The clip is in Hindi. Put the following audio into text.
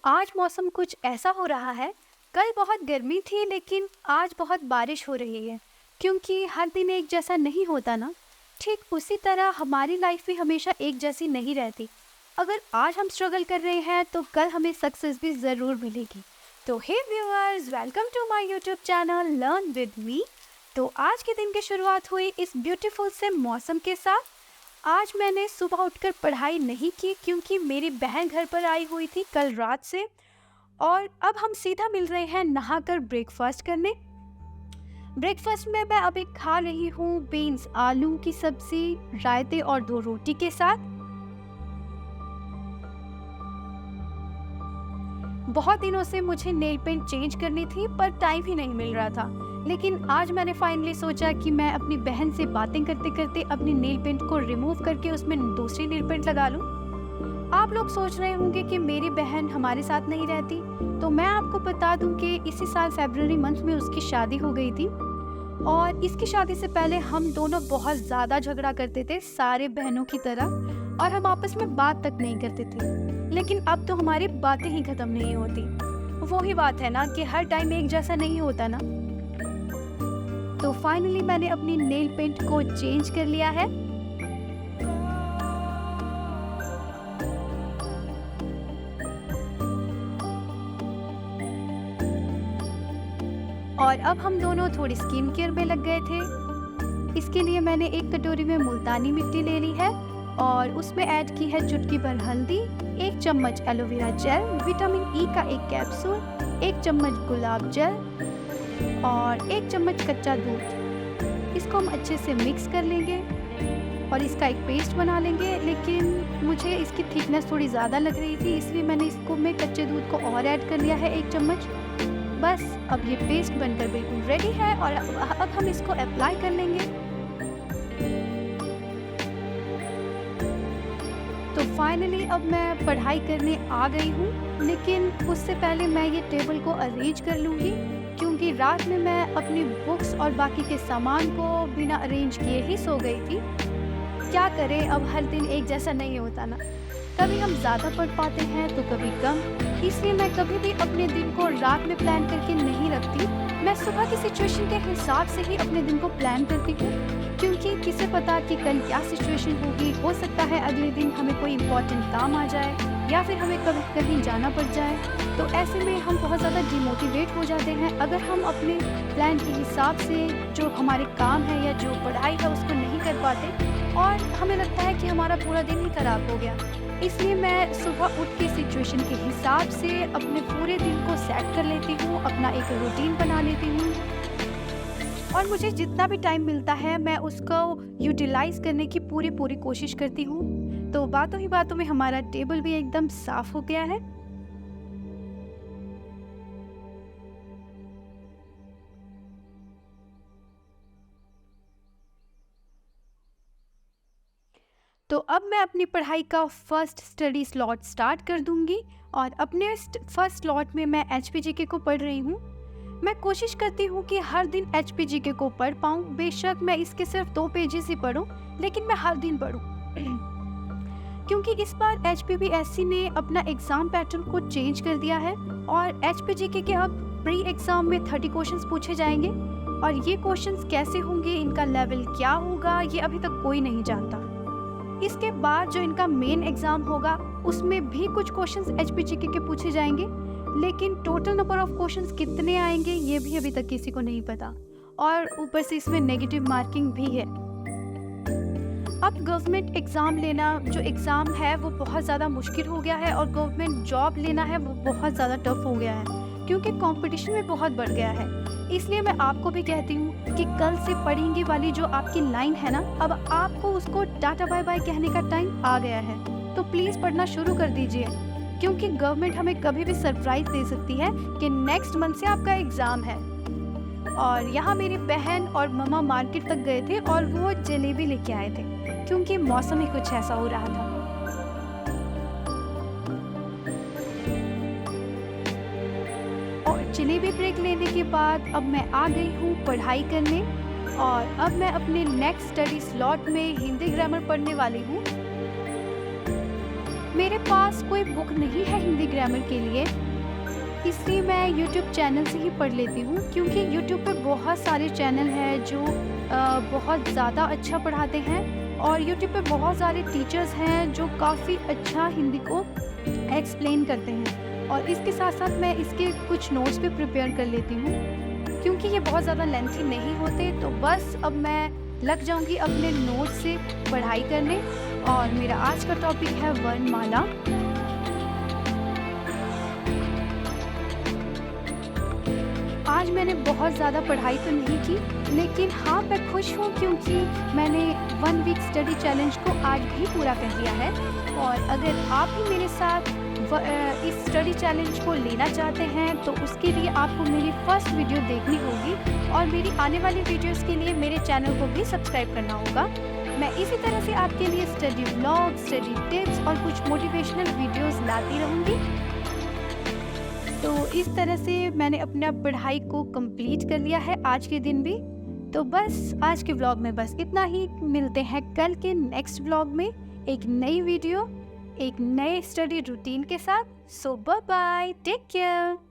आज मौसम कुछ ऐसा हो रहा है। कल बहुत गर्मी थी लेकिन आज बहुत बारिश हो रही है। क्योंकि हर दिन एक जैसा नहीं होता ना। ठीक उसी तरह हमारी लाइफ भी हमेशा एक जैसी नहीं रहती। अगर आज हम स्ट्रगल कर रहे हैं तो कल हमें सक्सेस भी ज़रूर मिलेगी। तो hey viewers, welcome to my YouTube channel learn with me. तो आज के दिन की शुरुआत हुई इस ब्यूटीफुल से मौसम के साथ। आज मैंने सुबह उठकर पढ़ाई नहीं की क्योंकि मेरी बहन घर पर आई हुई थी कल रात से। और अब हम सीधा मिल रहे हैं नहाकर ब्रेकफास्ट करने। ब्रेकफास्ट में मैं अभी खा रही हूँ बीन्स, आलू की सब्जी, रायते और 2 रोटी के साथ। बहुत दिनों से मुझे नेल पेंट चेंज करनी थी पर टाइम ही नहीं मिल रहा था। लेकिन आज मैंने फाइनली सोचा कि मैं अपनी बहन से बातें करते करते अपनी नेल पेंट को रिमूव करके उसमें दूसरी नेल पेंट लगा लूं। आप लोग सोच रहे होंगे कि मेरी बहन हमारे साथ नहीं रहती, तो मैं आपको बता दूं कि इसी साल फरवरी मंथ में उसकी शादी हो गई थी। और इसकी शादी से पहले हम दोनों बहुत ज़्यादा झगड़ा करते थे, सारे बहनों की तरह, और हम आपस में बात तक नहीं करते थे। लेकिन अब तो हमारी बातें ही ख़त्म नहीं होती। वही बात है ना कि हर टाइम एक जैसा नहीं होता ना। तो फाइनली मैंने अपनी नेल पेंट को चेंज कर लिया है। और अब हम दोनों थोड़ी स्किन केयर में लग गए थे। इसके लिए मैंने एक कटोरी में मुल्तानी मिट्टी ले ली है और उसमें ऐड की है चुटकी भर हल्दी, 1 चम्मच एलोवेरा जेल, विटामिन ई का 1 कैप्सूल, 1 चम्मच गुलाब जल और 1 चम्मच कच्चा दूध। इसको हम अच्छे से मिक्स कर लेंगे और इसका एक पेस्ट बना लेंगे। लेकिन मुझे इसकी थिकनेस थोड़ी ज़्यादा लग रही थी, इसलिए मैंने इसको में कच्चे दूध को और ऐड कर लिया है 1 चम्मच। बस अब ये पेस्ट बनकर बिल्कुल रेडी है और अब हम इसको अप्लाई कर लेंगे। तो फाइनली अब मैं पढ़ाई करने आ गई हूँ, लेकिन उससे पहले मैं ये टेबल को अरेंज कर लूँगी क्योंकि रात में मैं अपनी बुक्स और बाकी के सामान को बिना अरेंज किए ही सो गई थी। क्या करें, अब हर दिन एक जैसा नहीं होता ना। कभी हम ज़्यादा पढ़ पाते हैं तो कभी कम, इसलिए मैं कभी भी अपने दिन को रात में प्लान करके नहीं रखती। मैं सुबह की सिचुएशन के हिसाब से ही अपने दिन को प्लान करती हूँ, क्योंकि किसे पता कि कल क्या सिचुएशन होगी। हो सकता है अगले दिन हमें कोई इम्पोर्टेंट काम आ जाए या फिर हमें कभी कहीं जाना पड़ जाए। तो ऐसे में हम बहुत ज़्यादा डिमोटिवेट हो जाते हैं अगर हम अपने प्लान के हिसाब से जो हमारे काम है या जो पढ़ाई है उसको नहीं कर पाते और हमें लगता है कि हमारा पूरा दिन ही खराब हो गया। इसलिए मैं सुबह उठ के सिचुएशन के हिसाब से अपने पूरे दिन को सेट कर लेती हूँ, अपना एक रूटीन बना लेती हूँ और मुझे जितना भी टाइम मिलता है मैं उसको यूटिलाइज करने की पूरी कोशिश करती हूँ। तो बातों ही बातों में हमारा टेबल भी एकदम साफ हो गया है। तो अब मैं अपनी पढ़ाई का फर्स्ट स्टडी स्लॉट स्टार्ट कर दूंगी और अपने फर्स्ट स्लॉट में मैं एचपीजीके को पढ़ रही हूँ। मैं कोशिश करती हूँ कि हर दिन एचपीजीके को पढ़ पाऊँ। बेशक मैं इसके सिर्फ 2 पेजेस ही पढूं, लेकिन मैं हर दिन पढूं। क्योंकि इस बार एचपीपीएससी ने अपना एग्ज़ाम पैटर्न को चेंज कर दिया है और एचपीजीके के अब प्री एग्ज़ाम में 30 क्वेश्चंस पूछे जाएंगे और ये क्वेश्चंस कैसे होंगे, इनका लेवल क्या होगा, ये अभी तक कोई नहीं जानता। इसके बाद जो इनका मेन एग्ज़ाम होगा उसमें भी कुछ क्वेश्चंस एचपीजीके के पूछे जाएंगे, लेकिन टोटल नंबर ऑफ क्वेश्चंस कितने आएंगे ये भी अभी तक किसी को नहीं पता। और ऊपर से इसमें नेगेटिव मार्किंग भी है। अब गवर्नमेंट एग्ज़ाम लेना जो एग्ज़ाम है वो बहुत ज़्यादा मुश्किल हो गया है और गवर्नमेंट जॉब लेना है वो बहुत ज़्यादा टफ हो गया है क्योंकि कंपटीशन में बहुत बढ़ गया है। इसलिए मैं आपको भी कहती हूँ कि कल से पढ़ेंगे वाली जो आपकी लाइन है ना, अब आपको उसको टाटा बाय बाय कहने का टाइम आ गया है। तो प्लीज़ पढ़ना शुरू कर दीजिए क्योंकि गवर्नमेंट हमें कभी भी सरप्राइज़ दे सकती है कि नेक्स्ट मंथ से आपका एग्ज़ाम है। और यहाँ मेरी बहन और मम्मा मार्केट तक गए थे और वो जलेबी लेके आए थे क्योंकि मौसम ही कुछ ऐसा हो रहा था। और जलेबी ब्रेक लेने के बाद अब मैं आ गई हूँ पढ़ाई करने और अब मैं अपने नेक्स्ट स्टडी स्लॉट में हिंदी ग्रामर पढ़ने वाली हूँ। मेरे पास कोई बुक नहीं है हिंदी ग्रामर के लिए, इसलिए मैं यूट्यूब चैनल से ही पढ़ लेती हूँ, क्योंकि यूट्यूब पे बहुत सारे चैनल हैं जो बहुत ज़्यादा अच्छा पढ़ाते हैं और यूट्यूब पे बहुत सारे टीचर्स हैं जो काफ़ी अच्छा हिंदी को एक्सप्लेन करते हैं। और इसके साथ साथ मैं इसके कुछ नोट्स भी प्रिपेयर कर लेती हूँ, क्योंकि ये बहुत ज़्यादा लेंथी नहीं होते। तो बस अब मैं लग जाऊँगी अपने नोट्स से पढ़ाई करने। और मेरा आज का टॉपिक है वर्णमाला। आज मैंने बहुत ज़्यादा पढ़ाई तो नहीं की, लेकिन हाँ, मैं खुश हूँ क्योंकि मैंने 1 वीक स्टडी चैलेंज को आज भी पूरा कर लिया है। और अगर आप भी मेरे साथ इस स्टडी चैलेंज को लेना चाहते हैं तो उसके लिए आपको मेरी फर्स्ट वीडियो देखनी होगी और मेरी आने वाली वीडियोस के लिए मेरे चैनल को भी सब्सक्राइब करना होगा। मैं इसी तरह से आपके लिए स्टडी व्लॉग, स्टडी टिप्स और कुछ मोटिवेशनल वीडियोस लाती रहूँगी। तो इस तरह से मैंने अपना पढ़ाई को कंप्लीट कर लिया है आज के दिन भी। तो बस आज के व्लॉग में बस इतना ही। मिलते हैं कल के नेक्स्ट व्लॉग में एक नई वीडियो, एक नए स्टडी रूटीन के साथ। सो बाय बाय, टेक केयर।